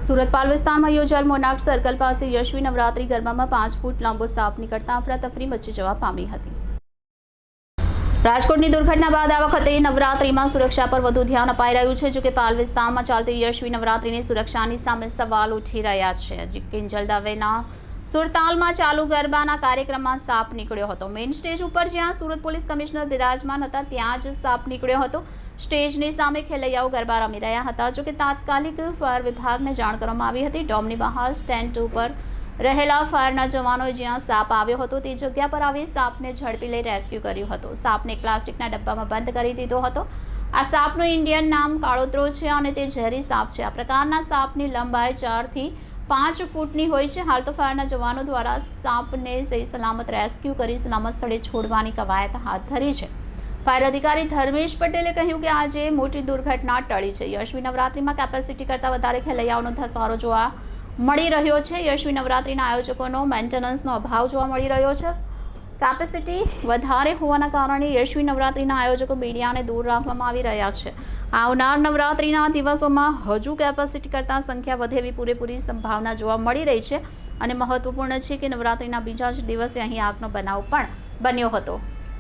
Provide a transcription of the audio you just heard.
સુરત પાલ વિસ્તારમાં યોજાયેલ monarch circle પાસે યશવી નવરાત્રી ગરબામાં 5 ફૂટ લાંબો સાપ નીકળતા અફરાતફરી મચી જવા પામી હતી। રાજકોટની દુર્ઘટના બાદ આ વખતે નવરાત્રીમાં સુરક્ષા પર વધુ ધ્યાન અપાઈ રહ્યું છે। જો કે પાલ વિસ્તારમાં ચાલતી યશવી નવરાત્રીની સુરક્ષાની સામે સવાલ ઉઠી રહ્યા છે। કિંજલ દવેના સુરતાલમાં ચાલુ ગરબાના કાર્યક્રમમાં સાપ નીકળ્યો હતો। મેઇન સ્ટેજ ઉપર જ્યાં સુરત પોલીસ કમિશનર બિરાજમાન હતા ત્યાં જ સાપ નીકળ્યો હતો। સ્ટેજની સામે ખેલૈયાઓ ગરબા રમી રહ્યા હતા। જો કે તાત્કાલિક ફાયર વિભાગને જાણ કરવામાં આવી હતી। ડોમની બહાર સ્ટેન્ડ ઉપર રહેલા ફાયરના જવાનોએ જ્યાં સાપ આવ્યો હતો તે જગ્યા પર આવી સાપને ઝડપી લઈ રેસ્ક્યુ કર્યું હતું। સાપને પ્લાસ્ટિકના ડબ્બામાં બંધ કરી દીધો હતો। આ સાપનું ઇન્ડિયન નામ કાળોતરો છે અને તે ઝેરી સાપ છે। આ પ્રકારના સાપની લંબાઈ 4 થી 5 ફૂટની હોય છે। હાલ તો ફાયરના જવાનો દ્વારા સાપને સહી સલામત રેસ્ક્યુ કરી સલામત સ્થળે છોડવાની કવાયત હાથ ધરી છે। ફાયર અધિકારી ધર્મેશ પટેલે કહ્યું કે આજે મોટી દુર્ઘટના ટળી છે। યશવી નવરાત્રીમાં કેપેસિટી કરતાં વધારે ખેલૈયાઓનો ધસારો જોવા મળી રહ્યો છે। યશવી નવરાત્રીના આયોજકોનો મેન્ટેનન્સનો અભાવ જોવા મળી રહ્યો છે। કેપેસિટી વધારે હોવાના કારણે યશવી નવરાત્રીના આયોજકો મીડિયાને દૂર રાખવામાં આવી રહ્યા છે। આવનાર નવરાત્રીના દિવસોમાં હજુ કેપેસિટી કરતાં સંખ્યા વધે એવી પૂરેપૂરી સંભાવના જોવા મળી રહી છે અને મહત્વપૂર્ણ છે કે નવરાત્રીના બીજા જ દિવસે અહીં આગનો બનાવ પણ બન્યો હતો।